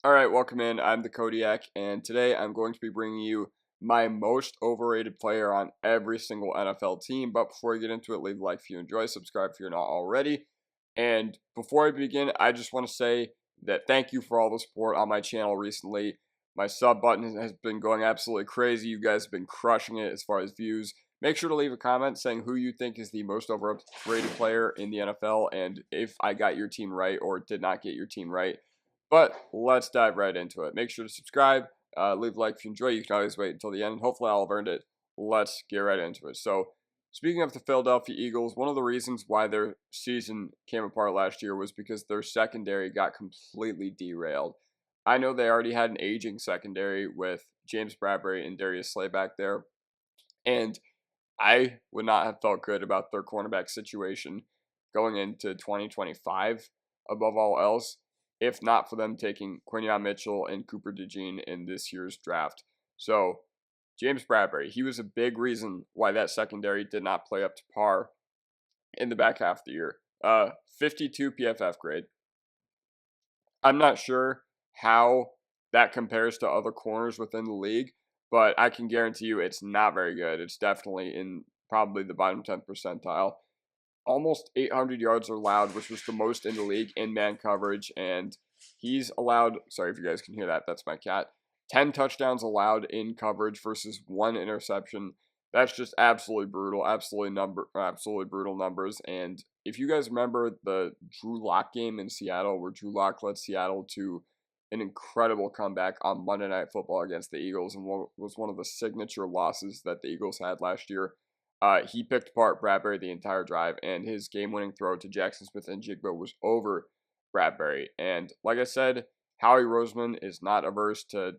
Alright, welcome in. I'm the Kodiak, and today I'm going to be bringing you my most overrated player on every single NFL team. But before I get into it, leave a like if you enjoy, subscribe if you're not already. And before I begin, I just want to say that thank you for all the support on my channel recently. My sub button has been going absolutely crazy. You guys have been crushing it as far as views. Make sure to leave a comment saying who you think is the most overrated player in the NFL and if I got your team right or did not get your team right. But let's dive right into it. Make sure to subscribe, leave a like if you enjoy. You can always wait until the end. Hopefully I'll have earned it. Let's get right into it. So, speaking of the Philadelphia Eagles, one of the reasons why their season came apart last year was because their secondary got completely derailed. I know they already had an aging secondary with James Bradbury and Darius Slay back there, and I would not have felt good about their cornerback situation going into 2025 above all else, if not for them taking Quinyon Mitchell and Cooper DeJean in this year's draft. So, James Bradbury, he was a big reason why that secondary did not play up to par in the back half of the year. 52 PFF grade. I'm not sure how that compares to other corners within the league, but I can guarantee you it's not very good. It's definitely in probably the bottom 10th percentile. Almost 800 yards allowed, which was the most in the league in man coverage, and he's allowed, sorry if you guys can hear that, that's my cat, 10 touchdowns allowed in coverage versus 1 interception. That's just absolutely brutal, absolutely brutal numbers. And if you guys remember the Drew Lock game in Seattle, where Drew Lock led Seattle to an incredible comeback on Monday Night Football against the Eagles, and was one of the signature losses that the Eagles had last year. He picked apart Bradbury the entire drive, and his game-winning throw to Jackson Smith and Jigba was over Bradbury. And like I said, Howie Roseman is not averse to,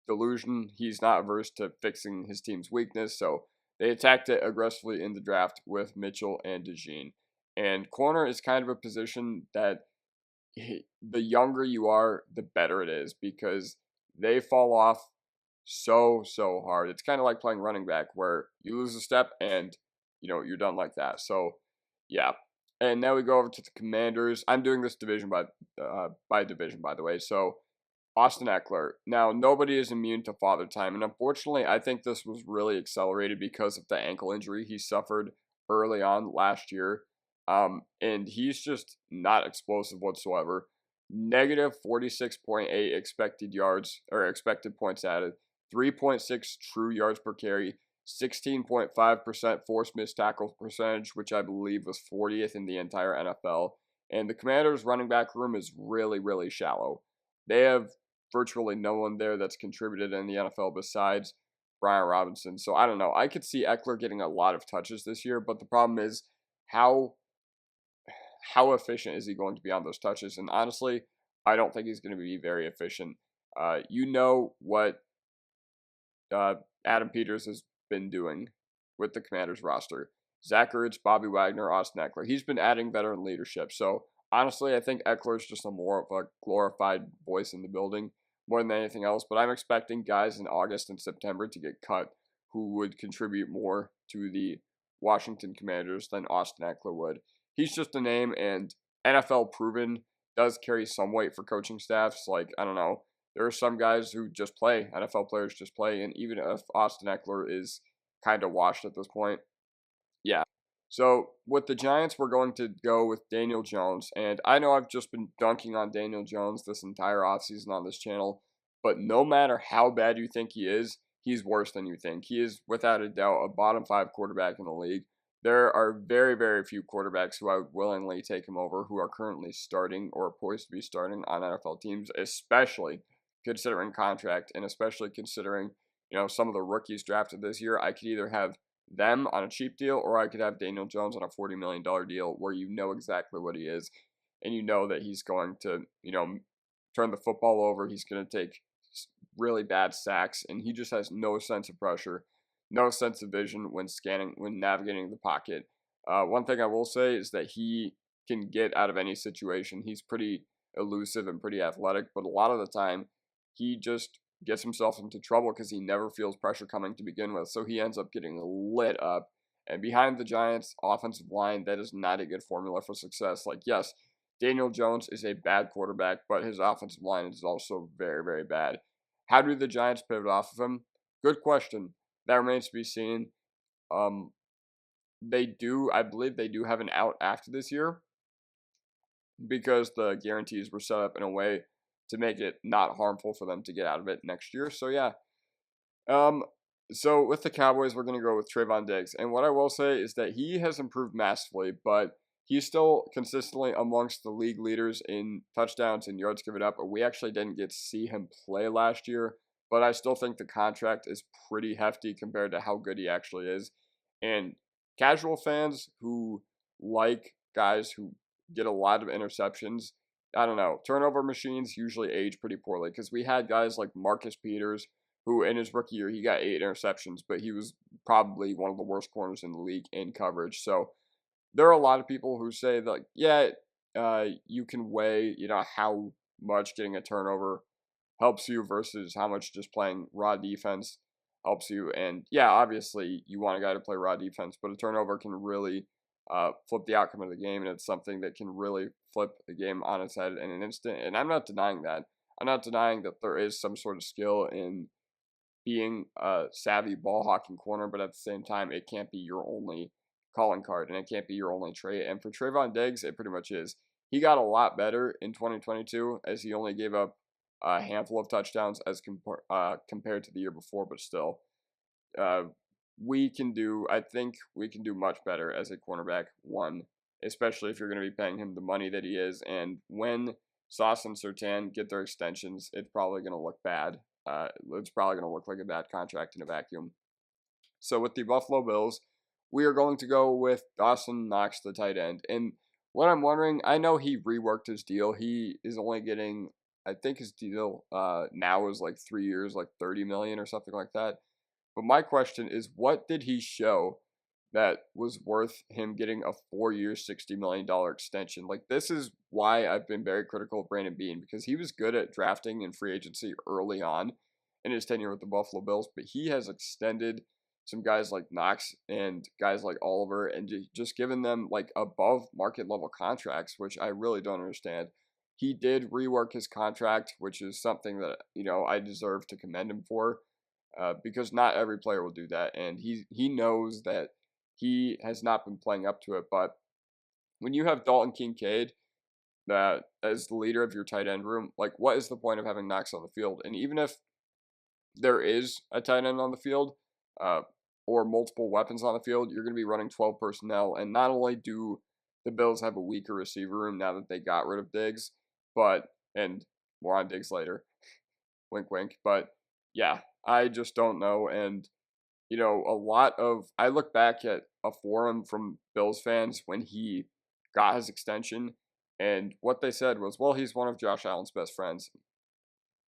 delusion. He's not averse to fixing his team's weakness, so they attacked it aggressively in the draft with Mitchell and DeJean. And corner is kind of a position that the younger you are, the better it is, because they fall off so hard. It's kind of like playing running back where you lose a step and you're done like that. So yeah. And now we go over to the Commanders. I'm doing this division by division, by the way. So Austin Eckler. Now, nobody is immune to father time, and unfortunately, I think this was really accelerated because of the ankle injury he suffered early on last year. And he's just not explosive whatsoever. Negative 46.8 expected yards or expected points added, 3.6 true yards per carry, 16.5% forced missed tackle percentage, which I believe was 40th in the entire NFL. And the Commanders' running back room is really shallow. They have virtually no one there that's contributed in the NFL besides Brian Robinson. So I don't know. I could see Eckler getting a lot of touches this year, but the problem is how efficient is he going to be on those touches? And honestly, I don't think he's going to be very efficient. You know what Adam Peters has been doing with the Commanders roster. Zach Ertz, Bobby Wagner, Austin Eckler. He's been adding veteran leadership. So honestly, I think Eckler is just more of a glorified voice in the building more than anything else. But I'm expecting guys in August and September to get cut who would contribute more to the Washington Commanders than Austin Eckler would. He's just a name, and NFL proven does carry some weight for coaching staffs. Like, I don't know, there are some guys who just play, NFL players just play, and even if Austin Eckler is kind of washed at this point, yeah. So, with the Giants, we're going to go with Daniel Jones, and I know I've just been dunking on Daniel Jones this entire offseason on this channel, but no matter how bad you think he is, he's worse than you think. He is, without a doubt, a bottom 5 quarterback in the league. There are very few quarterbacks who I would willingly take him over who are currently starting or poised to be starting on NFL teams, especially considering contract and especially considering, some of the rookies drafted this year. I could either have them on a cheap deal or I could have Daniel Jones on a $40 million deal where you know exactly what he is and you know that he's going to, turn the football over. He's going to take really bad sacks and he just has no sense of pressure. No sense of vision when navigating the pocket. One thing I will say is that he can get out of any situation. He's pretty elusive and pretty athletic, but a lot of the time, he just gets himself into trouble because he never feels pressure coming to begin with. So he ends up getting lit up. And behind the Giants' offensive line, that is not a good formula for success. Like, yes, Daniel Jones is a bad quarterback, but his offensive line is also very, very bad. How do the Giants pivot off of him? Good question. That remains to be seen. Um, I believe they do have an out after this year because the guarantees were set up in a way to make it not harmful for them to get out of it next year. So yeah. Um, so with the Cowboys, we're gonna go with Trevon Diggs, and what I will say is that he has improved massively, but he's still consistently amongst the league leaders in touchdowns and yards given up. We actually didn't get to see him play last year, but I still think the contract is pretty hefty compared to how good he actually is. And casual fans who like guys who get a lot of interceptions, I don't know, turnover machines usually age pretty poorly because we had guys like Marcus Peters who in his rookie year he got 8 interceptions, but he was probably one of the worst corners in the league in coverage. So there are a lot of people who say that, yeah, you can weigh, how much getting a turnover helps you versus how much just playing raw defense helps you. And yeah, obviously you want a guy to play raw defense, but a turnover can really flip the outcome of the game, and it's something that can really flip the game on its head in an instant. And I'm not denying that. I'm not denying that there is some sort of skill in being a savvy ball hawking corner, but at the same time, it can't be your only calling card, and it can't be your only trait. And for Trevon Diggs, it pretty much is. He got a lot better in 2022 as he only gave up a handful of touchdowns as compared to the year before, but still, uh, I think we can do much better as a cornerback, one, especially if you're going to be paying him the money that he is. And when Sauce and Surtain get their extensions, it's probably going to look bad. It's probably going to look like a bad contract in a vacuum. So with the Buffalo Bills, we are going to go with Dawson Knox, the tight end. And what I'm wondering, I know he reworked his deal. He is only getting, I think his deal now is like 3 years, like $30 million or something like that. But my question is, what did he show that was worth him getting a 4-year, $60 million extension? Like, this is why I've been very critical of Brandon Beane, because he was good at drafting in free agency early on in his tenure with the Buffalo Bills, but he has extended some guys like Knox and guys like Oliver and just given them like above market level contracts, which I really don't understand. He did rework his contract, which is something that, I deserve to commend him for. Because not every player will do that, and he knows that he has not been playing up to it. But when you have Dalton Kincaid that as the leader of your tight end room, like, what is the point of having Knox on the field? And even if there is a tight end on the field, or multiple weapons on the field, you're going to be running 12 personnel. And not only do the Bills have a weaker receiver room now that they got rid of Diggs, and more on Diggs later, wink, wink, but yeah, I just don't know. And, I look back at a forum from Bills fans when he got his extension, and what they said was, well, he's one of Josh Allen's best friends.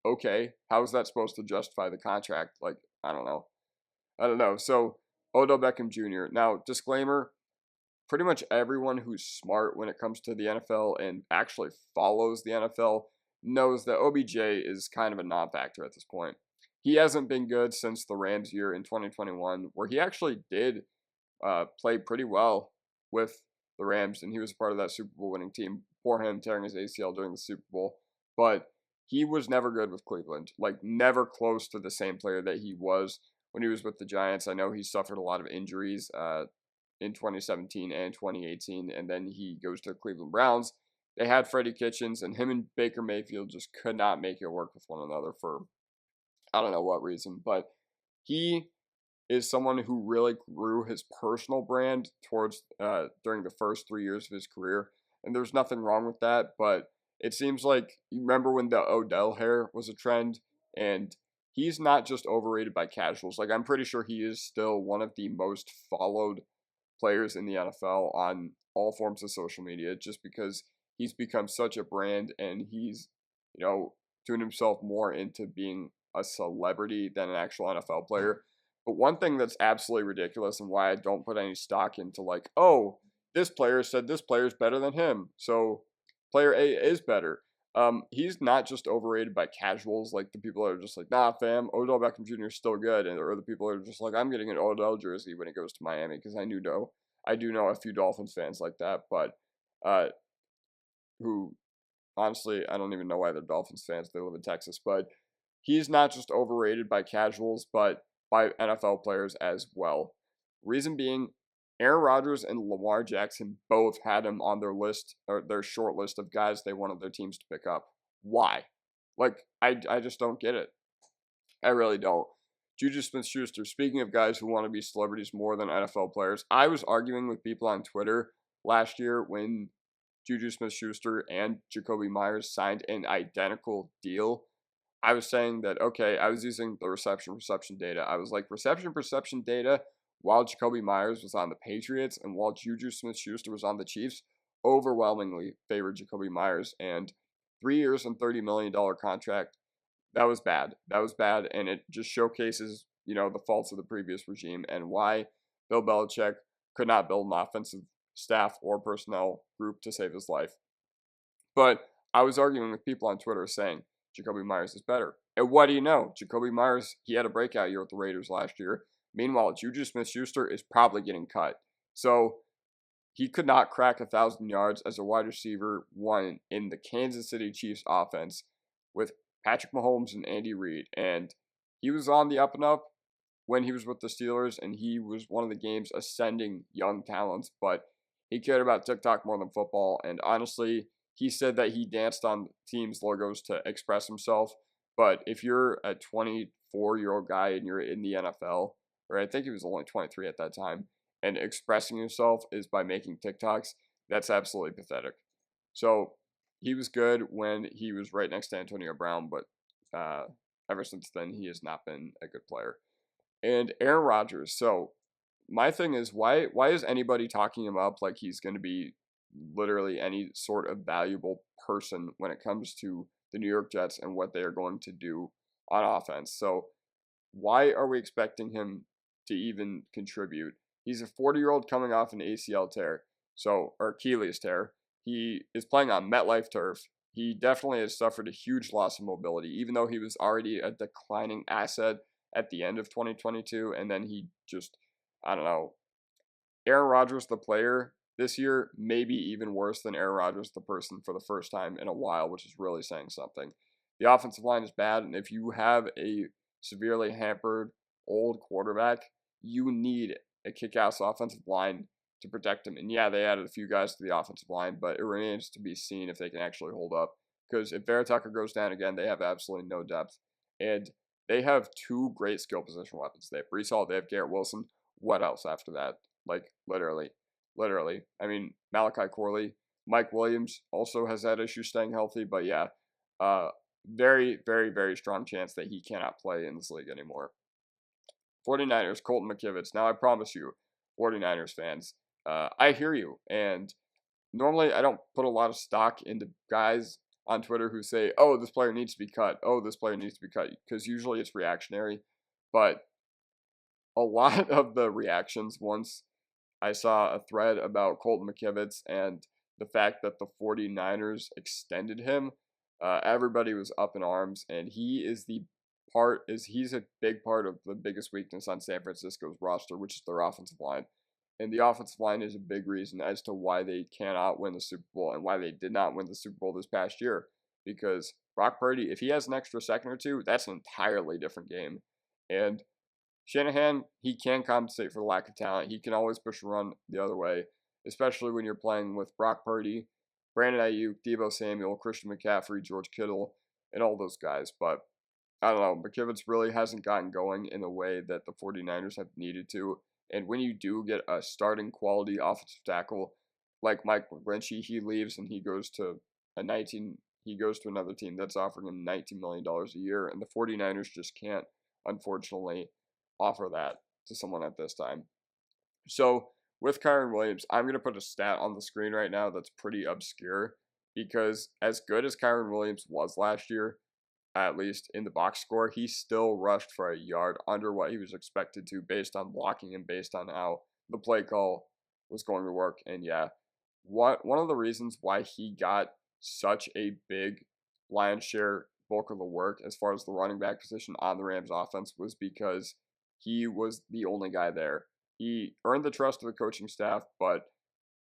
Okay, how is that supposed to justify the contract? Like, I don't know. So, Odell Beckham Jr. Now, disclaimer, pretty much everyone who's smart when it comes to the NFL and actually follows the NFL knows that OBJ is kind of a non-factor at this point. He hasn't been good since the Rams year in 2021, where he actually did play pretty well with the Rams, and he was part of that Super Bowl winning team for him tearing his ACL during the Super Bowl. But he was never good with Cleveland, like never close to the same player that he was when he was with the Giants. I know he suffered a lot of injuries in 2017 and 2018, and then he goes to the Cleveland Browns. They had Freddie Kitchens, and him and Baker Mayfield just could not make it work with one another for I don't know what reason, but he is someone who really grew his personal brand towards during the first 3 years of his career, and there's nothing wrong with that. But it seems like you remember when the Odell hair was a trend, and he's not just overrated by casuals. Like, I'm pretty sure he is still one of the most followed players in the NFL on all forms of social media, just because he's become such a brand, and he's tuned himself more into being a celebrity than an actual NFL player. But one thing that's absolutely ridiculous and why I don't put any stock into, like, oh, this player said this player is better than him, so player A is better. He's not just overrated by casuals, like the people that are just like, nah, fam, Odell Beckham Jr. is still good, or the people that are just like, I'm getting an Odell jersey when he goes to Miami, because I do know a few Dolphins fans like that. But who honestly, I don't even know why they're Dolphins fans. They live in Texas, but he's not just overrated by casuals, but by NFL players as well. Reason being, Aaron Rodgers and Lamar Jackson both had him on their list, or their short list of guys they wanted their teams to pick up. Why? Like, I just don't get it. I really don't. Juju Smith-Schuster, speaking of guys who want to be celebrities more than NFL players, I was arguing with people on Twitter last year when Juju Smith-Schuster and Jacoby Myers signed an identical deal. I was saying that, okay, I was using the reception data. I was like, reception data, while Jacoby Myers was on the Patriots and while Juju Smith-Schuster was on the Chiefs, overwhelmingly favored Jacoby Myers. And 3 years and $30 million contract, that was bad. That was bad, and it just showcases, the faults of the previous regime and why Bill Belichick could not build an offensive staff or personnel group to save his life. But I was arguing with people on Twitter saying Jacoby Myers is better. And what do you know? Jacoby Myers, he had a breakout year with the Raiders last year. Meanwhile, Juju Smith-Schuster is probably getting cut. So he could not crack 1,000 yards as a wide receiver one in the Kansas City Chiefs offense with Patrick Mahomes and Andy Reid. And he was on the up and up when he was with the Steelers, and he was one of the game's ascending young talents, but he cared about TikTok more than football. And honestly, he said that he danced on teams' logos to express himself. But if you're a 24-year-old guy and you're in the NFL, or I think he was only 23 at that time, and expressing yourself is by making TikToks, that's absolutely pathetic. So he was good when he was right next to Antonio Brown, but ever since then, he has not been a good player. And Aaron Rodgers. So my thing is, why is anybody talking him up like he's going to be literally any sort of valuable person when it comes to the New York Jets and what they are going to do on offense? So why are we expecting him to even contribute? He's a 40-year-old coming off an ACL tear, or Achilles tear. He is playing on MetLife turf. He definitely has suffered a huge loss of mobility, even though he was already a declining asset at the end of 2022, and then he just, I don't know. Aaron Rodgers, the player, this year may be even worse than Aaron Rodgers, the person, for the first time in a while, which is really saying something. The offensive line is bad, and if you have a severely hampered old quarterback, you need a kick-ass offensive line to protect him. And yeah, they added a few guys to the offensive line, but it remains to be seen if they can actually hold up. Because if Vera Tucker goes down again, they have absolutely no depth. And they have two great skill position weapons. They have Breece Hall, they have Garrett Wilson. What else after that? Like, literally. I mean, Malachi Corley, Mike Williams also has had issues staying healthy, but yeah, very, very, very strong chance that he cannot play in this league anymore. 49ers, Colton McCoy. Now, I promise you, 49ers fans, I hear you, and normally I don't put a lot of stock into guys on Twitter who say, oh, this player needs to be cut. Oh, this player needs to be cut, because usually it's reactionary. But a lot of the reactions, once I saw a thread about Colton McCoy and the fact that the 49ers extended him, everybody was up in arms, and he's a big part of the biggest weakness on San Francisco's roster, which is their offensive line. And the offensive line is a big reason as to why they cannot win the Super Bowl and why they did not win the Super Bowl this past year. Because Brock Purdy, if he has an extra second or two, that's an entirely different game. And Shanahan, he can compensate for the lack of talent. He can always push a run the other way, especially when you're playing with Brock Purdy, Brandon Ayuk, Deebo Samuel, Christian McCaffrey, George Kittle, and all those guys. But I don't know. McCoy really hasn't gotten going in the way that the 49ers have needed to. And when you do get a starting quality offensive tackle like Mike McGlinchey, he leaves and he goes to another team that's offering him $19 million a year. And the 49ers just can't, unfortunately, offer that to someone at this time. So with Kareem Williams, I'm going to put a stat on the screen right now that's pretty obscure, because as good as Kareem Williams was last year, at least in the box score, he still rushed for a yard under what he was expected to based on blocking and based on how the play call was going to work. And yeah, one of the reasons why he got such a big lion's share bulk of the work as far as the running back position on the Rams offense was because he was the only guy there. He earned the trust of the coaching staff, but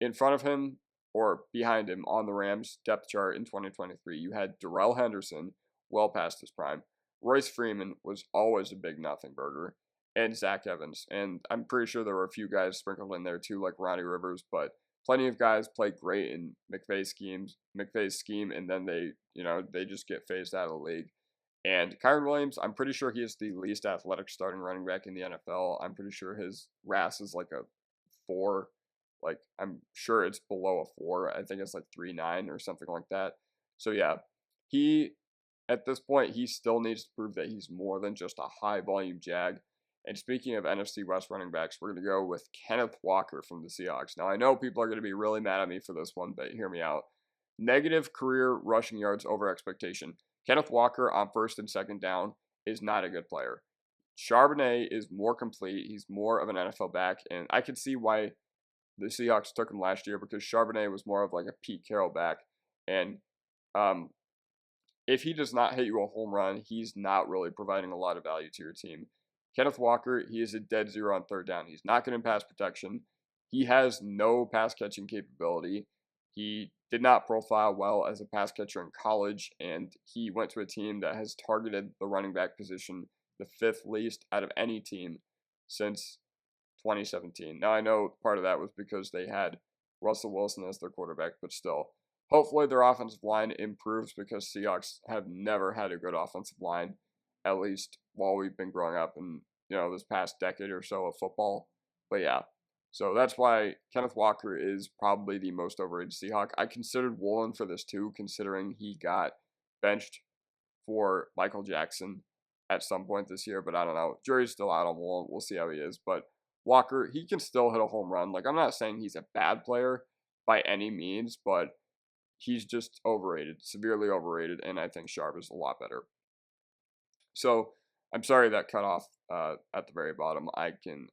in front of him or behind him on the Rams depth chart in 2023, you had Darrell Henderson, well past his prime. Royce Freeman was always a big nothing burger, and Zach Evans. And I'm pretty sure there were a few guys sprinkled in there too, like Ronnie Rivers, but plenty of guys play great in McVay's scheme, and then they just get phased out of the league. And Kareem Williams, I'm pretty sure he is the least athletic starting running back in the NFL. I'm pretty sure his RAS is like a 4. Like, I'm sure it's below a 4. I think it's like 3.9 or something like that. So yeah, at this point, he still needs to prove that he's more than just a high volume jag. And speaking of NFC West running backs, we're going to go with Kenneth Walker from the Seahawks. Now, I know people are going to be really mad at me for this one, but hear me out. Negative career rushing yards over expectation. Kenneth Walker on first and second down is not a good player. Charbonnet is more complete. He's more of an NFL back, and I can see why the Seahawks took him last year, because Charbonnet was more of like a Pete Carroll back. And if he does not hit you a home run, he's not really providing a lot of value to your team. Kenneth Walker, he is a dead zero on third down. He's not good in pass protection. He has no pass catching capability. He did not profile well as a pass catcher in college, and he went to a team that has targeted the running back position the 5th least out of any team since 2017. Now, I know part of that was because they had Russell Wilson as their quarterback, but still. Hopefully their offensive line improves, because Seahawks have never had a good offensive line, at least while we've been growing up in, this past decade or so of football. But yeah, so that's why Kenneth Walker is probably the most overrated Seahawk. I considered Woolen for this too, considering he got benched for Michael Jackson at some point this year, but I don't know. Jury's still out on Woolen. We'll see how he is. But Walker, he can still hit a home run. Like, I'm not saying he's a bad player by any means, but he's just overrated, severely overrated, and I think Sharp is a lot better. So I'm sorry that cut off at the very bottom. I don't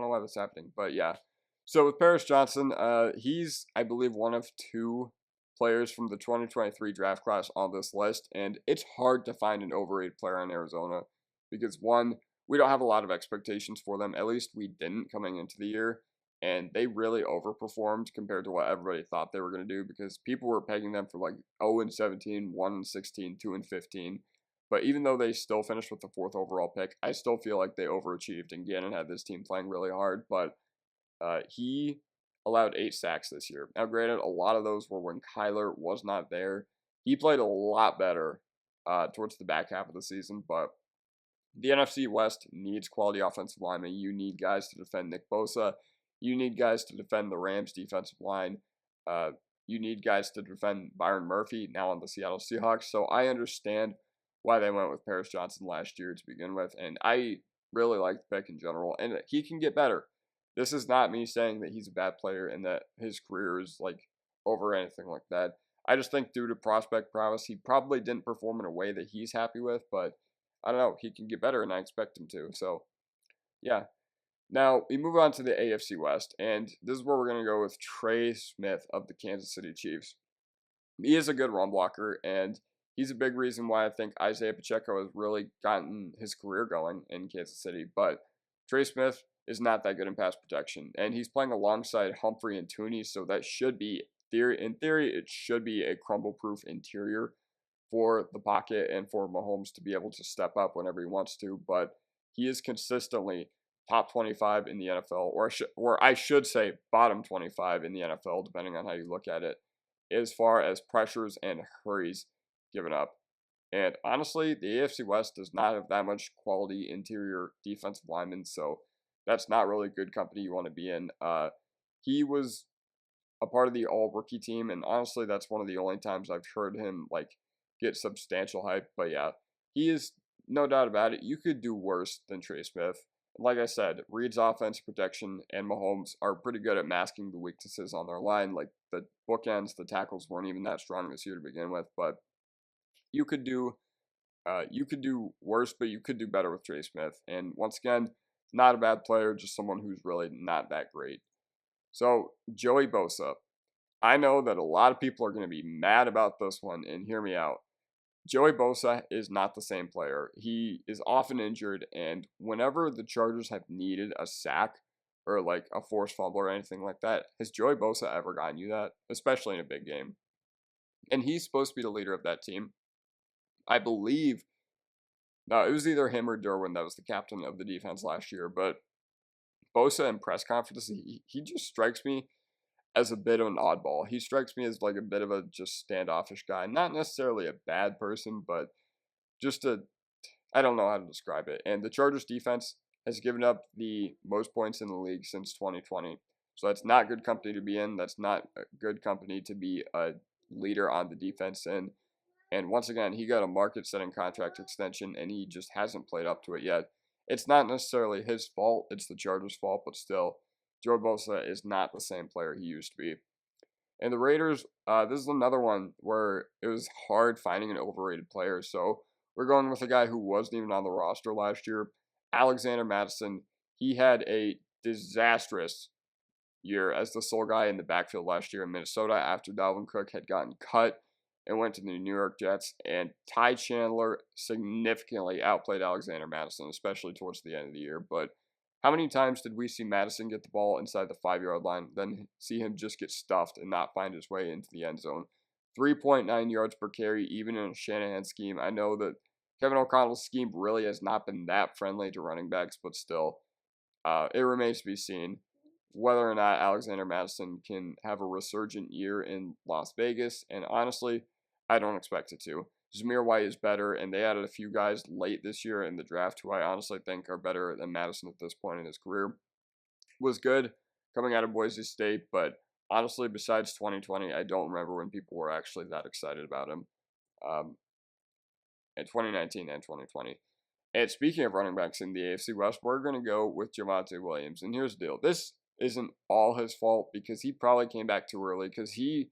know why that's happening, but yeah. So with Paris Johnson, he's, I believe, one of 2 players from the 2023 draft class on this list, and it's hard to find an overrated player in Arizona because, one, we don't have a lot of expectations for them. At least we didn't coming into the year, and they really overperformed compared to what everybody thought they were going to do, because people were pegging them for like 0-17, 1-16, 2-15. But even though they still finished with the 4th overall pick, I still feel like they overachieved, and Gannon had this team playing really hard. But he allowed 8 sacks this year. Now, granted, a lot of those were when Kyler was not there. He played a lot better towards the back half of the season, but the NFC West needs quality offensive linemen. You need guys to defend Nick Bosa. You need guys to defend the Rams' defensive line. You need guys to defend Byron Murphy, now on the Seattle Seahawks. So I understand why they went with Paris Johnson last year to begin with, and I really like the pick in general, and he can get better. This is not me saying that he's a bad player and that his career is like over anything like that. I just think due to prospect prowess, he probably didn't perform in a way that he's happy with, but I don't know, he can get better, and I expect him to. So yeah. Now, we move on to the AFC West, and this is where we're going to go with Trey Smith of the Kansas City Chiefs. He is a good run blocker, and he's a big reason why I think Isaiah Pacheco has really gotten his career going in Kansas City. But Trey Smith is not that good in pass protection, and he's playing alongside Humphrey and Tooney, so that should be, in theory, it should be a crumble-proof interior for the pocket and for Mahomes to be able to step up whenever he wants to. But he is consistently top 25 in the NFL, or I should say bottom 25 in the NFL, depending on how you look at it, as far as pressures and hurries given up. And honestly, the AFC West does not have that much quality interior defensive linemen, so that's not really good company you want to be in. He was a part of the all-rookie team, and honestly, that's one of the only times I've heard him like get substantial hype. But yeah, he is, no doubt about it. You could do worse than Trey Smith. Like I said, Reed's offensive protection and Mahomes are pretty good at masking the weaknesses on their line. Like the bookends, the tackles weren't even that strong this year to begin with. But you could do worse, but you could do better with Trey Smith. And once again, not a bad player, just someone who's really not that great. So Joey Bosa, I know that a lot of people are going to be mad about this one, and hear me out. Joey Bosa is not the same player. He is often injured, and whenever the Chargers have needed a sack, or like a forced fumble or anything like that. Has Joey Bosa ever gotten you that, especially in a big game? And he's supposed to be the leader of that team. I believe, no, it was either him or Derwin that was the captain of the defense last year. But Bosa in press conferences, he just strikes me as a bit of an oddball. He strikes me as like a bit of a just standoffish guy. Not necessarily a bad person, but just I don't know how to describe it. And the Chargers defense has given up the most points in the league since 2020. So that's not good company to be in. That's not a good company to be a leader on the defense in. And once again, he got a market-setting contract extension, and he just hasn't played up to it yet. It's not necessarily his fault. It's the Chargers' fault, but still, Joe Bosa is not the same player he used to be. And the Raiders, this is another one where it was hard finding an overrated player. So we're going with a guy who wasn't even on the roster last year, Alexander Madison. He had a disastrous year as the sole guy in the backfield last year in Minnesota after Dalvin Cook had gotten cut and went to the New York Jets. And Ty Chandler significantly outplayed Alexander Madison, especially towards the end of the year. But how many times did we see Madison get the ball inside the 5-yard line, then see him just get stuffed and not find his way into the end zone? 3.9 yards per carry, even in a Shanahan scheme. I know that Kevin O'Connell's scheme really has not been that friendly to running backs, but still, it remains to be seen whether or not Alexander Madison can have a resurgent year in Las Vegas. And honestly, I don't expect it to. Zamir White is better, and they added a few guys late this year in the draft who I honestly think are better than Madison at this point in his career. Was good coming out of Boise State, but honestly, besides 2020, I don't remember when people were actually that excited about him. In 2019 and 2020. And speaking of running backs in the AFC West, we're going to go with Jameson Williams. And here's the deal. This isn't all his fault because he probably came back too early because he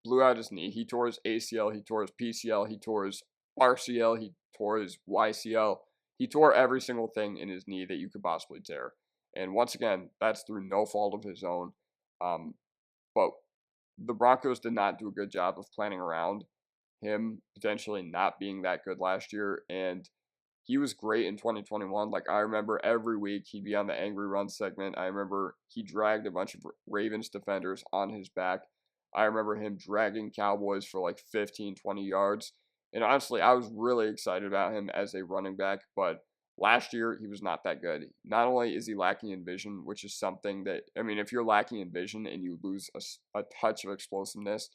blew out his knee. He tore his ACL, he tore his PCL, he tore his RCL, he tore his YCL. He tore every single thing in his knee that you could possibly tear. And once again, that's through no fault of his own. But the Broncos did not do a good job of planning around him potentially not being that good last year. And he was great in 2021. Like, I remember every week he'd be on the Angry Run segment. I remember he dragged a bunch of Ravens defenders on his back. I remember him dragging Cowboys for like 15, 20 yards. And honestly, I was really excited about him as a running back, but last year he was not that good. Not only is he lacking in vision, which is something that, I mean, if you're lacking in vision and you lose a touch of explosiveness,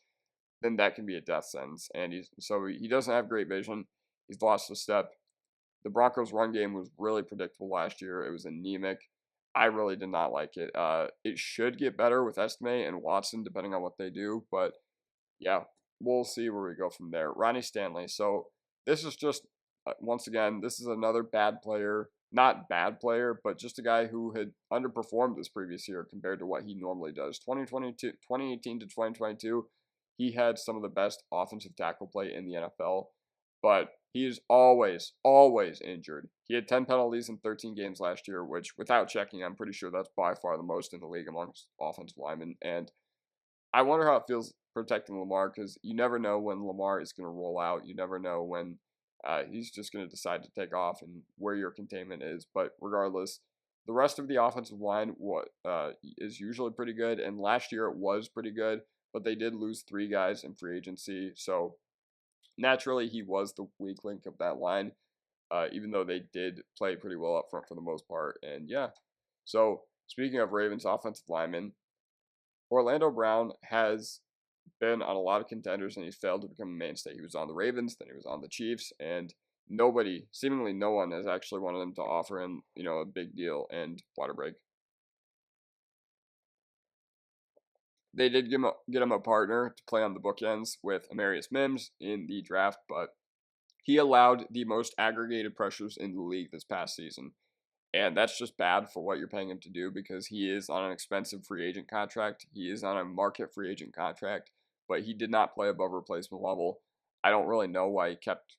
then that can be a death sentence. And he doesn't have great vision. He's lost a step. The Broncos' run game was really predictable last year. It was anemic. I really did not like it. It should get better with Estime and Watson, depending on what they do. But, yeah, we'll see where we go from there. Ronnie Stanley. So this is just, once again, this is another bad player. Not bad player, but just a guy who had underperformed this previous year compared to what he normally does. 2018 to 2022, he had some of the best offensive tackle play in the NFL. But he is always, always injured. He had 10 penalties in 13 games last year, which, without checking, I'm pretty sure that's by far the most in the league amongst offensive linemen. And I wonder how it feels protecting Lamar, because you never know when Lamar is going to roll out. You never know when he's just going to decide to take off and where your containment is. But regardless, the rest of the offensive line is usually pretty good. And last year it was pretty good, but they did lose 3 guys in free agency. So naturally, he was the weak link of that line, even though they did play pretty well up front for the most part. And yeah, so speaking of Ravens offensive linemen, Orlando Brown has been on a lot of contenders and he's failed to become a mainstay. He was on the Ravens, then he was on the Chiefs, and seemingly no one has actually wanted them to offer him, a big deal and water break. They did get him a partner to play on the bookends with Amarius Mims in the draft, but he allowed the most aggregated pressures in the league this past season. And that's just bad for what you're paying him to do because he is on an expensive free agent contract. He is on a market free agent contract, but he did not play above replacement level. I don't really know why he kept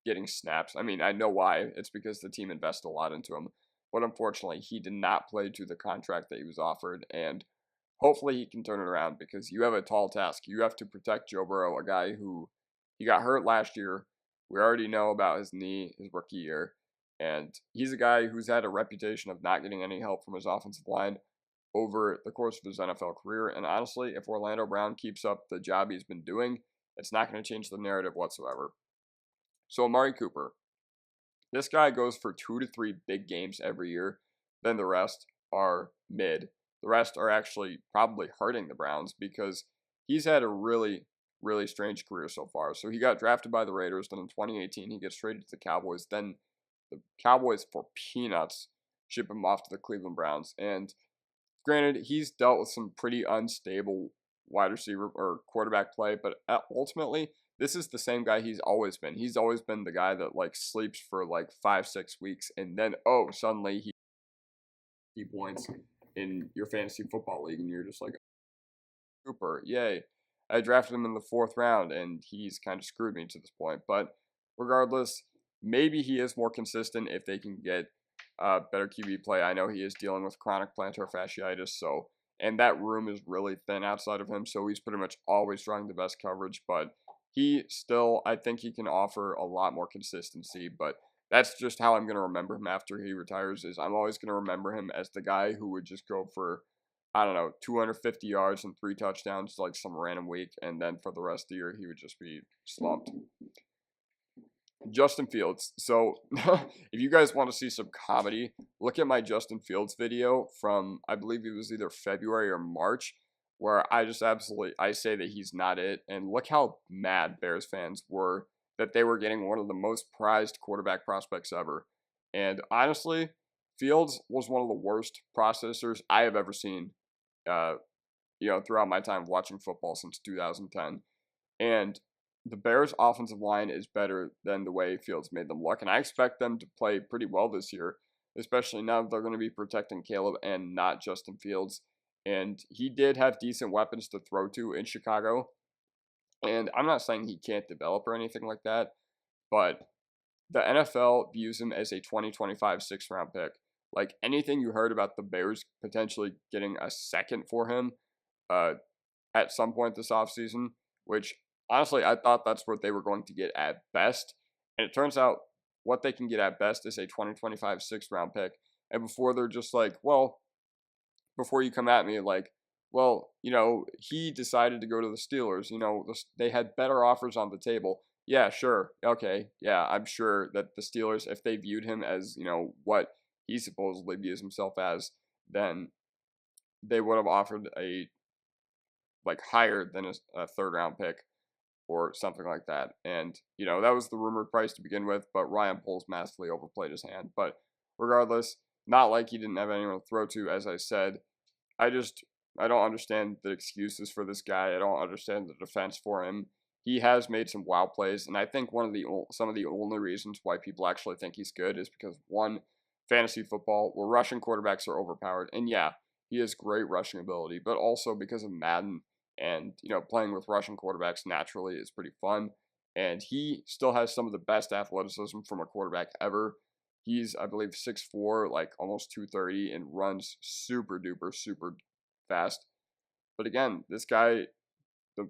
getting snaps. I mean, I know why. It's because the team invested a lot into him. But unfortunately, he did not play to the contract that he was offered. And hopefully he can turn it around because you have a tall task. You have to protect Joe Burrow, a guy who he got hurt last year. We already know about his knee, his rookie year. And he's a guy who's had a reputation of not getting any help from his offensive line over the course of his NFL career. And honestly, if Orlando Brown keeps up the job he's been doing, it's not going to change the narrative whatsoever. So Amari Cooper, this guy goes for 2 to 3 big games every year. Then the rest are mid. The rest are actually probably hurting the Browns because he's had a really, really strange career so far. So he got drafted by the Raiders. Then in 2018, he gets traded to the Cowboys. Then the Cowboys, for peanuts, ship him off to the Cleveland Browns. And granted, he's dealt with some pretty unstable wide receiver or quarterback play, but ultimately, this is the same guy he's always been. He's always been the guy that like sleeps for like 5-6 weeks, and then suddenly he points in your fantasy football league, and you're just like, Cooper, yay! I drafted him in the 4th round, and he's kind of screwed me to this point. But regardless, maybe he is more consistent if they can get better QB play. I know he is dealing with chronic plantar fasciitis, and that room is really thin outside of him, so he's pretty much always drawing the best coverage, but I think he can offer a lot more consistency, but that's just how I'm going to remember him after he retires. Is I'm always going to remember him as the guy who would just go for, I don't know, 250 yards and 3 touchdowns like some random week, and then for the rest of the year, he would just be slumped. Justin Fields. So if you guys want to see some comedy, look at my Justin Fields video from, I believe it was either February or March, where I say that he's not it. And look how mad Bears fans were that they were getting one of the most prized quarterback prospects ever. And honestly, Fields was one of the worst processors I have ever seen, throughout my time watching football since 2010. And the Bears' offensive line is better than the way Fields made them look, and I expect them to play pretty well this year, especially now that they're going to be protecting Caleb and not Justin Fields. And he did have decent weapons to throw to in Chicago, and I'm not saying he can't develop or anything like that, but the NFL views him as a 2025 6th-round pick. Like, anything you heard about the Bears potentially getting a second for him at some point this offseason, which honestly, I thought that's what they were going to get at best. And it turns out what they can get at best is a 2025 6th-round pick. And before they're just like, well, before you come at me like, well, he decided to go to the Steelers. They had better offers on the table. Yeah, sure. Okay. Yeah, I'm sure that the Steelers, if they viewed him as, what he supposedly views himself as, then they would have offered a higher than a 3rd-round pick or something like that. And, that was the rumored price to begin with, but Ryan Poles massively overplayed his hand. But regardless, not like he didn't have anyone to throw to, as I said. I don't understand the excuses for this guy. I don't understand the defense for him. He has made some wow plays, and I think some of the only reasons why people actually think he's good is because, one, fantasy football, where rushing quarterbacks are overpowered, and yeah, he has great rushing ability, but also because of Madden, and, playing with rushing quarterbacks naturally is pretty fun. And he still has some of the best athleticism from a quarterback ever. He's, I believe, 6'4", like almost 230, and runs super duper, super fast. But again, this guy, the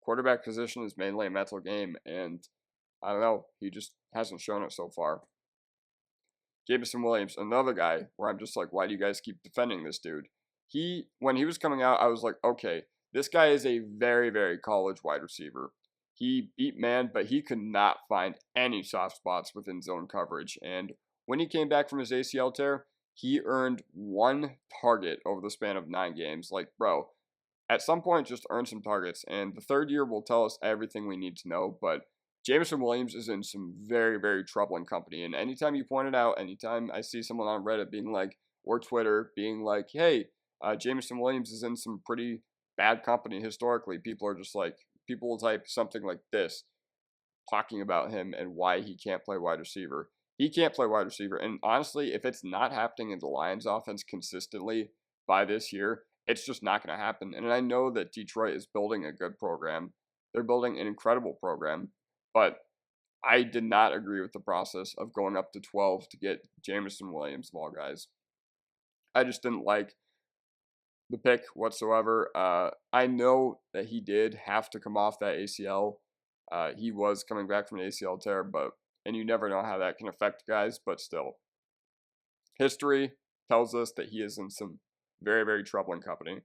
quarterback position is mainly a mental game, and I don't know, he just hasn't shown it so far. Jameson Williams, another guy where I'm just like, why do you guys keep defending this dude? When he was coming out, I was like, okay, this guy is a very, very college wide receiver. He beat man, but he could not find any soft spots within zone coverage. And when he came back from his ACL tear, he earned 1 target over the span of 9 games. Like, bro, at some point, just earn some targets. And the 3rd year will tell us everything we need to know. But Jameson Williams is in some very, very troubling company. And anytime you point it out, anytime I see someone on Reddit being like, or Twitter being like, hey, Jameson Williams is in some pretty bad company historically, people will type something like this, talking about him and why he can't play wide receiver. He can't play wide receiver. And honestly, if it's not happening in the Lions offense consistently by this year, it's just not going to happen. And I know that Detroit is building a good program. They're building an incredible program. But I did not agree with the process of going up to 12 to get Jameson Williams of all guys. I just didn't like the pick whatsoever. I know that he did have to come off that ACL. He was coming back from an ACL tear, but and you never know how that can affect guys, but still. History tells us that he is in some very, very troubling company.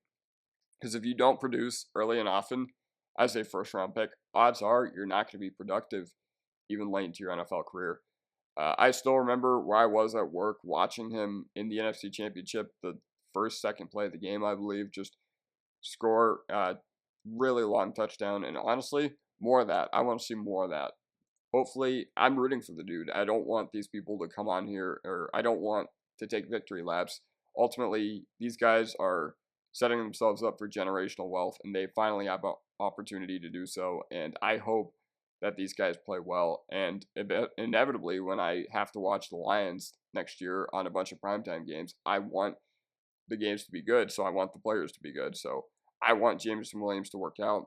Because if you don't produce early and often as a first-round pick, odds are you're not going to be productive even late into your NFL career. I still remember where I was at work watching him in the NFC Championship, the second play of the game, I believe, just score a really long touchdown. And honestly, more of that. I want to see more of that. Hopefully, I'm rooting for the dude. I don't want these people to come on here, or I don't want to take victory laps. Ultimately, these guys are setting themselves up for generational wealth, and they finally have an opportunity to do so. And I hope that these guys play well. And inevitably, when I have to watch the Lions next year on a bunch of primetime games, I want the games to be good, so I want the players to be good. So I want Jameson Williams to work out.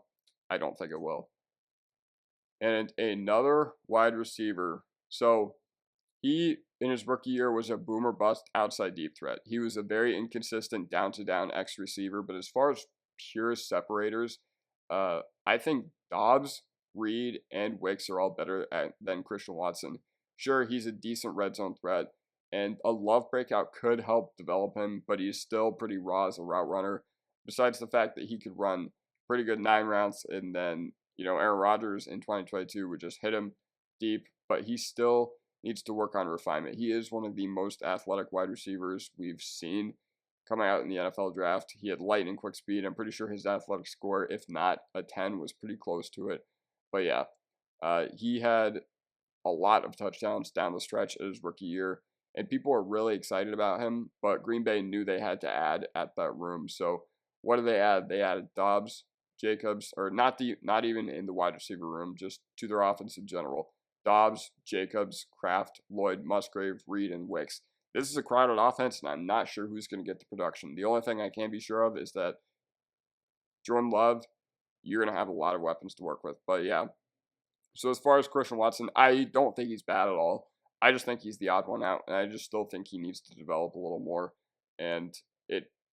I don't think it will. And another wide receiver. So he, in his rookie year, was a boomer bust outside deep threat. He was a very inconsistent down-to-down X receiver, but as far as pure separators, I think Dobbs, Reed, and Wicks are all better than Christian Watson. Sure, he's a decent red zone threat, and a Love breakout could help develop him, but he's still pretty raw as a route runner. Besides the fact that he could run pretty good 9 routes, and then, Aaron Rodgers in 2022 would just hit him deep, but he still needs to work on refinement. He is one of the most athletic wide receivers we've seen coming out in the NFL draft. He had lightning quick speed. I'm pretty sure his athletic score, if not a 10, was pretty close to it. But yeah, he had a lot of touchdowns down the stretch of his rookie year, and people are really excited about him, but Green Bay knew they had to add at that room. So what did they add? They added Dobbs, Jacobs, or not even in the wide receiver room, just to their offense in general. Dobbs, Jacobs, Kraft, Lloyd, Musgrave, Reed, and Wicks. This is a crowded offense, and I'm not sure who's going to get the production. The only thing I can be sure of is that Jordan Love, you're going to have a lot of weapons to work with. But yeah, so as far as Christian Watson, I don't think he's bad at all. I just think he's the odd one out, and I just still think he needs to develop a little more. And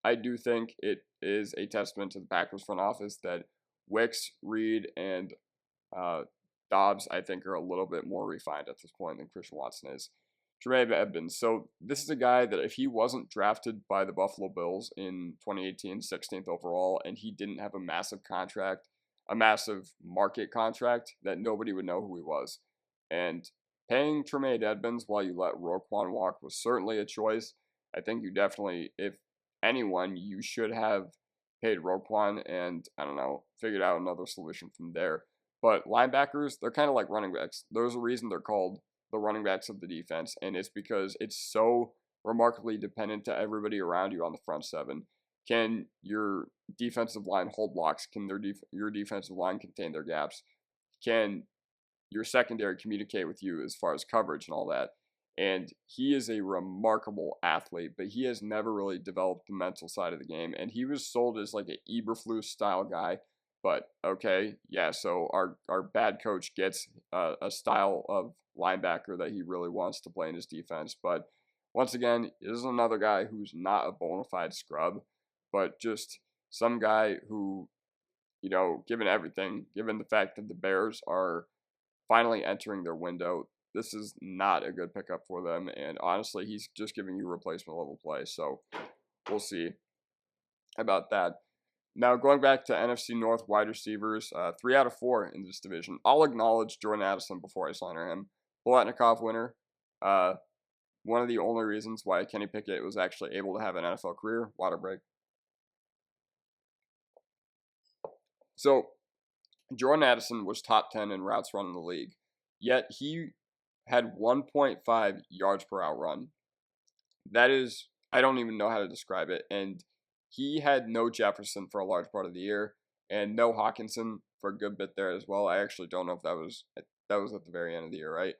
I do think it is a testament to the Packers front office that Wicks, Reed, and Dobbs, I think, are a little bit more refined at this point than Christian Watson is. Tremaine Edmonds. So this is a guy that if he wasn't drafted by the Buffalo Bills in 2018, 16th overall, and he didn't have a massive contract, a massive market contract, that nobody would know who he was. And paying Tremaine Edmonds while you let Roquan walk was certainly a choice. I think you definitely, if anyone, you should have paid Roquan and, I don't know, figured out another solution from there. But linebackers, they're kind of like running backs. There's a reason they're called the running backs of the defense, and it's because it's so remarkably dependent to everybody around you on the front seven. Can your defensive line hold blocks? Can your defensive line contain their gaps? Can your secondary communicate with you as far as coverage and all that? And he is a remarkable athlete, but he has never really developed the mental side of the game. And he was sold as like an Eberflus style guy. But okay, yeah, so our bad coach gets a style of linebacker that he really wants to play in his defense. But once again, this is another guy who's not a bona fide scrub, but just some guy who, given everything, given the fact that the Bears are finally entering their window, this is not a good pickup for them. And honestly, he's just giving you replacement level play. So we'll see about that. Now, going back to NFC North wide receivers, 3 out of 4 in this division. I'll acknowledge Jordan Addison before I slander him. Palatnikov winner. One of the only reasons why Kenny Pickett was actually able to have an NFL career. Water break. So, Jordan Addison was top 10 in routes run in the league. Yet, he had 1.5 yards per out run. That is, I don't even know how to describe it. And he had no Jefferson for a large part of the year, and no Hawkinson for a good bit there as well. I actually don't know if that was at the very end of the year, right?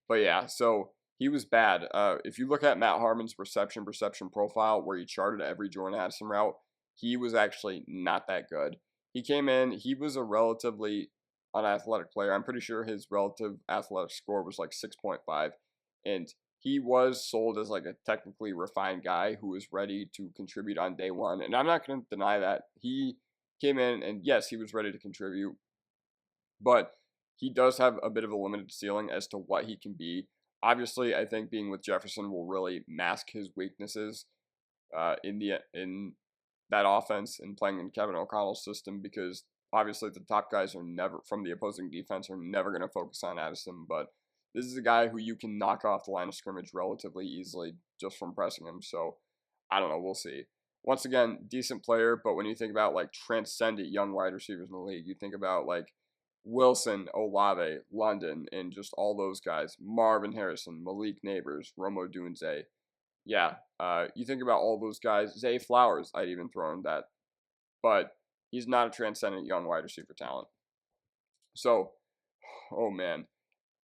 But yeah, so he was bad. If you look at Matt Harmon's reception profile, where he charted every Jordan Addison route, he was actually not that good. He came in, he was a relatively unathletic player. I'm pretty sure his relative athletic score was like 6.5, and he was sold as like a technically refined guy who was ready to contribute on day one. And I'm not going to deny that. He came in and yes, he was ready to contribute, but he does have a bit of a limited ceiling as to what he can be. Obviously, I think being with Jefferson will really mask his weaknesses in that offense and playing in Kevin O'Connell's system, because obviously the top guys are never from the opposing defense are never going to focus on Addison, but this is a guy who you can knock off the line of scrimmage relatively easily just from pressing him. So I don't know, we'll see. Once again, decent player, but when you think about like transcendent young wide receivers in the league, you think about like Wilson, Olave, London, and just all those guys, Marvin Harrison, Malik Neighbors, Romo Dunze. Yeah, you think about all those guys. Zay Flowers, I'd even throw in that. But he's not a transcendent young wide receiver talent. So, oh man.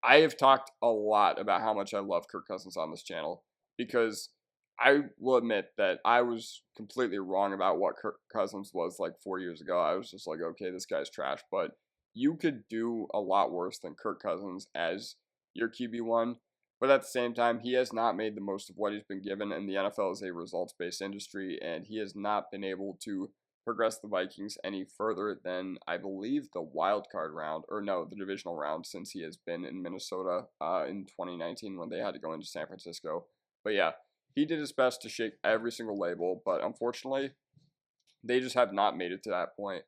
I have talked a lot about how much I love Kirk Cousins on this channel, because I will admit that I was completely wrong about what Kirk Cousins was like 4 years ago. I was just like, okay, this guy's trash. But you could do a lot worse than Kirk Cousins as your QB1. But at the same time, he has not made the most of what he's been given, and the NFL is a results-based industry, and he has not been able to progress the Vikings any further than, I believe, the wild card round, or no, the divisional round, since he has been in Minnesota in 2019 when they had to go into San Francisco. But yeah, he did his best to shake every single label, but unfortunately, they just have not made it to that point.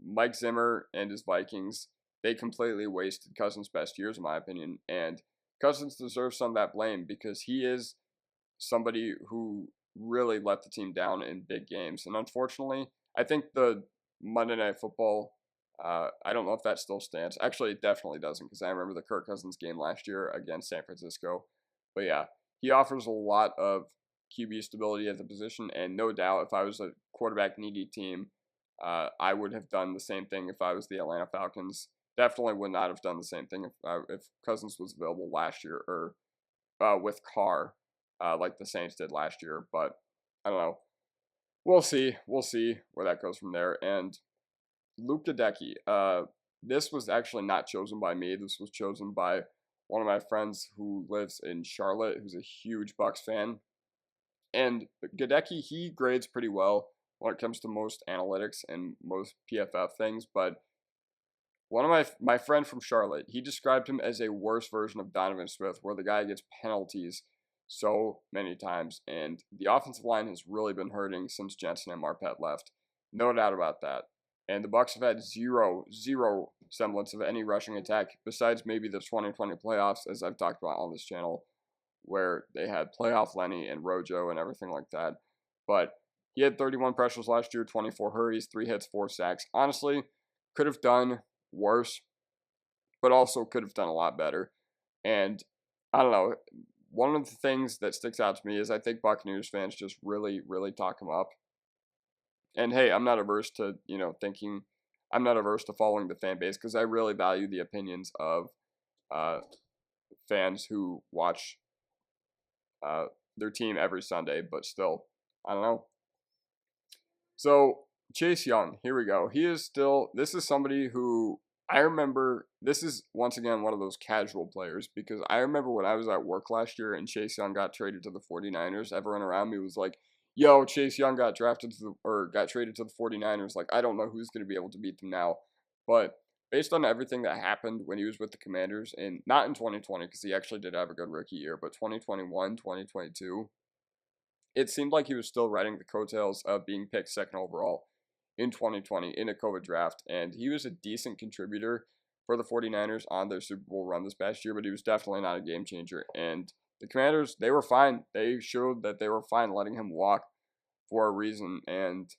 Mike Zimmer and his Vikings, they completely wasted Cousins' best years, in my opinion, and Cousins deserves some of that blame, because he is somebody who really let the team down in big games. And unfortunately, I think the Monday Night Football, I don't know if that still stands. Actually, it definitely doesn't, because I remember the Kirk Cousins game last year against San Francisco. But yeah, he offers a lot of QB stability at the position, and no doubt if I was a quarterback needy team, I would have done the same thing if I was the Atlanta Falcons. Definitely would not have done the same thing if Cousins was available last year, or with Carr, like the Saints did last year. But I don't know. We'll see. We'll see where that goes from there. And Luke Gadecki, this was actually not chosen by me. This was chosen by one of my friends who lives in Charlotte, who's a huge Bucs fan. And Gadecki, he grades pretty well when it comes to most analytics and most PFF things, but one of my friend from Charlotte, he described him as a worse version of Donovan Smith, where the guy gets penalties so many times, and the offensive line has really been hurting since Jensen and Marpet left. No doubt about that. And the Bucs have had zero semblance of any rushing attack, besides maybe the 2020 playoffs, as I've talked about on this channel, where they had playoff Lenny and Rojo and everything like that. But he had 31 pressures last year, 24 hurries, 3 hits, 4 sacks. Honestly, could have done worse, but also could have done a lot better. And I don't know, one of the things that sticks out to me is I think Buccaneers fans just really talk him up. And hey, I'm not averse to, I'm not averse to following the fan base, because I really value the opinions of fans who watch their team every Sunday, but still, I don't know. So Chase Young, here we go. He is still, this is somebody who I remember, this is once again one of those casual players, because I remember when I was at work last year and Chase Young got traded to the 49ers, everyone around me was like, yo, Chase Young got traded to the 49ers. Like, I don't know who's going to be able to beat them now. But based on everything that happened when he was with the Commanders, and not in 2020, because he actually did have a good rookie year, but 2021, 2022, it seemed like he was still riding the coattails of being picked second overall in 2020 in a COVID draft, and he was a decent contributor for the 49ers on their Super Bowl run this past year, but he was definitely not a game changer. And the Commanders, they were fine. They showed that they were fine letting him walk for a reason, and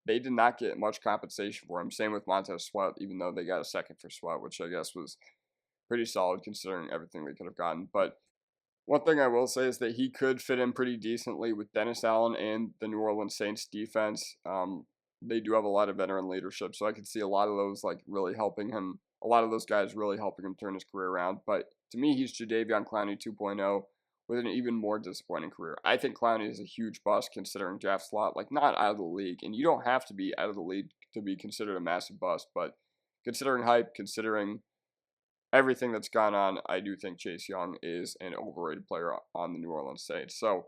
they did not get much compensation for him. Same with Montez Sweat, even though they got a second for Sweat, which I guess was pretty solid considering everything they could have gotten. But one thing I will say is that he could fit in pretty decently with Dennis Allen and the New Orleans Saints defense. They do have a lot of veteran leadership, so I could see a lot of those really helping him. A lot of those guys really helping him turn his career around. But to me, he's Jadeveon Clowney 2.0 with an even more disappointing career. I think Clowney is a huge bust considering draft slot, not out of the league. And you don't have to be out of the league to be considered a massive bust, but considering hype, considering everything that's gone on, I do think Chase Young is an overrated player on the New Orleans Saints. So,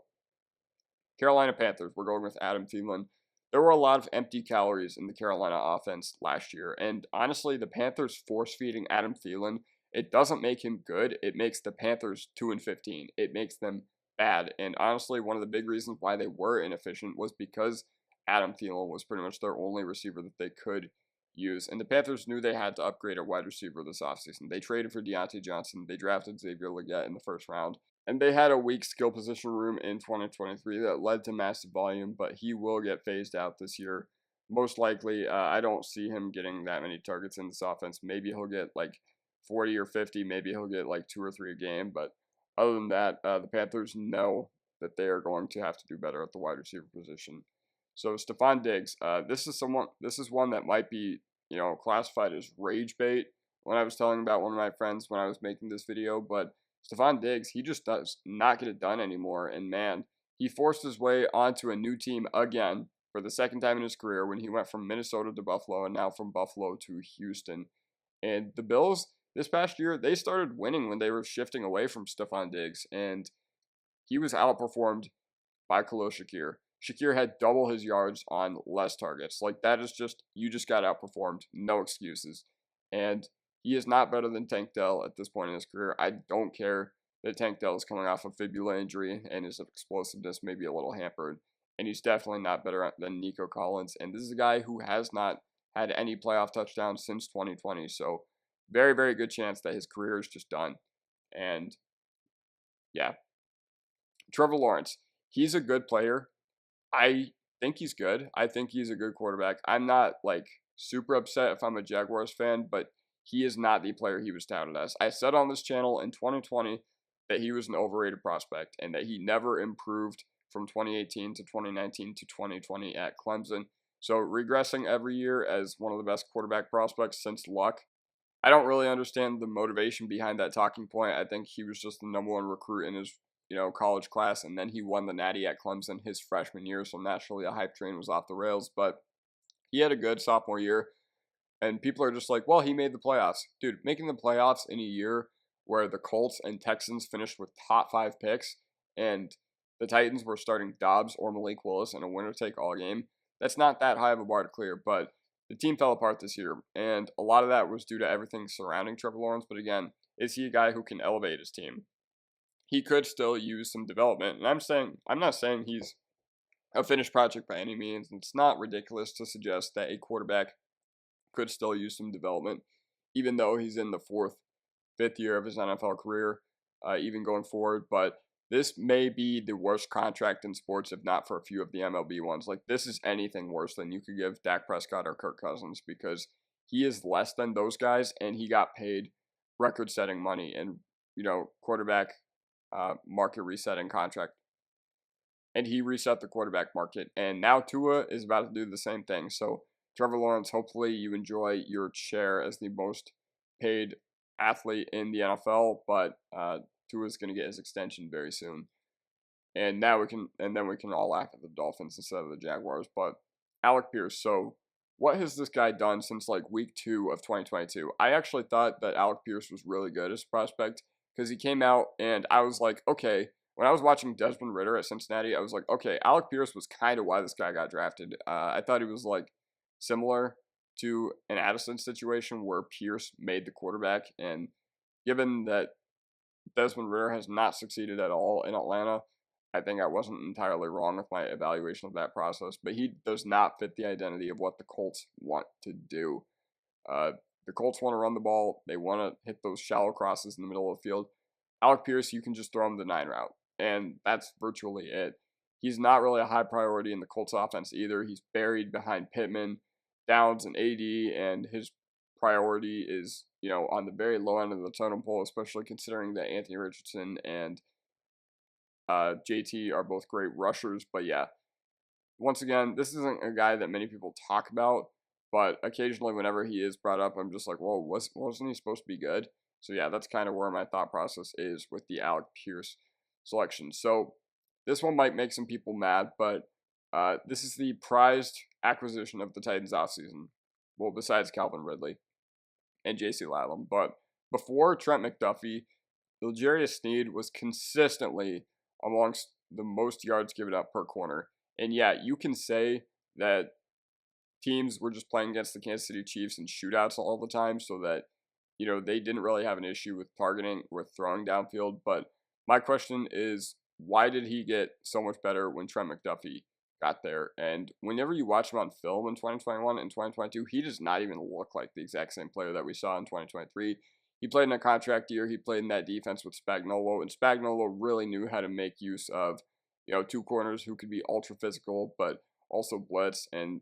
Carolina Panthers, we're going with Adam Thielen. there were a lot of empty calories in the Carolina offense last year. And honestly, the Panthers force feeding Adam Thielen, it doesn't make him good. It makes the Panthers 2-15. It makes them bad. And honestly, one of the big reasons why they were inefficient was because Adam Thielen was pretty much their only receiver that they could use. And the Panthers knew they had to upgrade a wide receiver this offseason. They traded for Deontay Johnson. They drafted Xavier Legette in the first round. And they had a weak skill position room in 2023 that led to massive volume, but he will get phased out this year. Most likely, I don't see him getting that many targets in this offense. Maybe he'll get like 40 or 50. Maybe he'll get like 2 or 3 a game. But other than that, the Panthers know that they are going to have to do better at the wide receiver position. So Stefon Diggs, this is one that might be, classified as rage bait when I was telling about one of my friends when I was making this video, but Stefon Diggs, he just does not get it done anymore. And man, he forced his way onto a new team again for the second time in his career when he went from Minnesota to Buffalo and now from Buffalo to Houston. And the Bills, this past year, they started winning when they were shifting away from Stefon Diggs. And he was outperformed by Khalil Shakir. Shakir had double his yards on less targets. Like, that is just, you just got outperformed. No excuses. And he is not better than Tank Dell at this point in his career. I don't care that Tank Dell is coming off a fibula injury and his explosiveness may be a little hampered. And he's definitely not better than Nico Collins. And this is a guy who has not had any playoff touchdowns since 2020. So very, very good chance that his career is just done. And yeah. Trevor Lawrence, he's a good player. I think he's good. I think he's a good quarterback. I'm not like super upset if I'm a Jaguars fan, but he is not the player he was touted as. I said on this channel in 2020 that he was an overrated prospect and that he never improved from 2018 to 2019 to 2020 at Clemson. So regressing every year as one of the best quarterback prospects since Luck. I don't really understand the motivation behind that talking point. I think he was just the number one recruit in his college class, and then he won the Natty at Clemson his freshman year, so naturally the hype train was off the rails, but he had a good sophomore year. And people are just like, well, he made the playoffs. Dude, making the playoffs in a year where the Colts and Texans finished with top 5 picks and the Titans were starting Dobbs or Malik Willis in a winner-take-all game, that's not that high of a bar to clear. But the team fell apart this year, and a lot of that was due to everything surrounding Trevor Lawrence. But again, is he a guy who can elevate his team? He could still use some development. And I'm not saying he's a finished project by any means. It's not ridiculous to suggest that a quarterback could still use some development, even though he's in the 4th, 5th year of his NFL career, even going forward. But this may be the worst contract in sports, if not for a few of the MLB ones. Like, this is anything worse than you could give Dak Prescott or Kirk Cousins, because he is less than those guys, and he got paid record-setting money and, quarterback market resetting contract. And he reset the quarterback market. And now Tua is about to do the same thing. So Trevor Lawrence, hopefully you enjoy your chair as the most paid athlete in the NFL, but Tua is going to get his extension very soon. And then we can all laugh at the Dolphins instead of the Jaguars. But Alec Pierce, so what has this guy done since like week 2 of 2022? I actually thought that Alec Pierce was really good as a prospect because he came out and I was like, okay, when I was watching Desmond Ridder at Cincinnati, I was like, okay, Alec Pierce was kind of why this guy got drafted. I thought he was like similar to an Addison situation where Pierce made the quarterback. And given that Desmond Ridder has not succeeded at all in Atlanta, I think I wasn't entirely wrong with my evaluation of that process. But he does not fit the identity of what the Colts want to do. The Colts want to run the ball. They want to hit those shallow crosses in the middle of the field. Alec Pierce, you can just throw him the 9 route. And that's virtually it. He's not really a high priority in the Colts offense either. He's buried behind Pittman, Downs, and AD, and his priority is, on the very low end of the totem pole, especially considering that Anthony Richardson and JT are both great rushers. But yeah, once again, this isn't a guy that many people talk about, but occasionally whenever he is brought up, I'm just like, whoa, wasn't he supposed to be good? So yeah, that's kind of where my thought process is with the Alec Pierce selection. So this one might make some people mad, but this is the prized acquisition of the Titans offseason. Well, besides Calvin Ridley and J.C. Latham. But before Trent McDuffie, Juju Sneed was consistently amongst the most yards given up per corner. And yeah, you can say that teams were just playing against the Kansas City Chiefs in shootouts all the time, so that, they didn't really have an issue with targeting or throwing downfield. But my question is, why did he get so much better when Trent McDuffie got there? And whenever you watch him on film in 2021 and 2022, he does not even look like the exact same player that we saw in 2023. He played in a contract year. He played in that defense with Spagnuolo, and Spagnuolo really knew how to make use of, two corners who could be ultra physical, but also blitz. And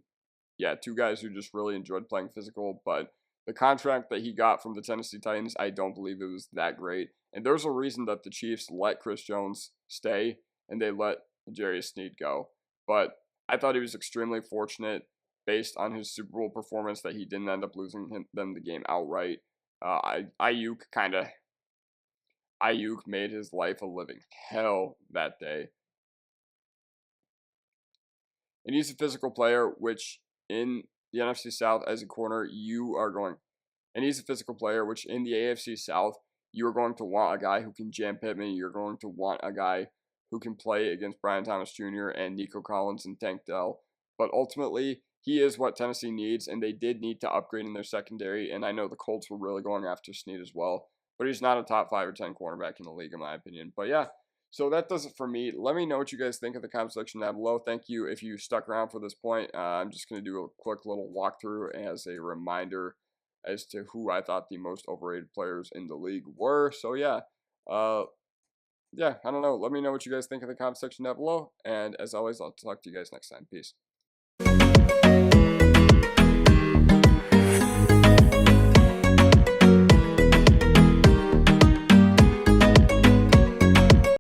yeah, two guys who just really enjoyed playing physical. But the contract that he got from the Tennessee Titans, I don't believe it was that great. And there's a reason that the Chiefs let Chris Jones stay and they let Juju Sneed go. But I thought he was extremely fortunate based on his Super Bowl performance that he didn't end up losing them the game outright. Ayuk made his life a living hell that day. And he's a physical player, which in the NFC South as a corner, and he's a physical player, which in the AFC South, you're going to want a guy who can jam Pittman. You're going to want a guy who can play against Brian Thomas Jr. and Nico Collins and Tank Dell. But ultimately, he is what Tennessee needs, and they did need to upgrade in their secondary. And I know the Colts were really going after Sneed as well, but he's not a top 5 or 10 cornerback in the league, in my opinion. But yeah, so that does it for me. Let me know what you guys think in the comment section down below. Thank you if you stuck around for this point. I'm just going to do a quick little walkthrough as a reminder as to who I thought the most overrated players in the league were. So yeah, I don't know. Let me know what you guys think in the comment section down below. And as always, I'll talk to you guys next time. Peace.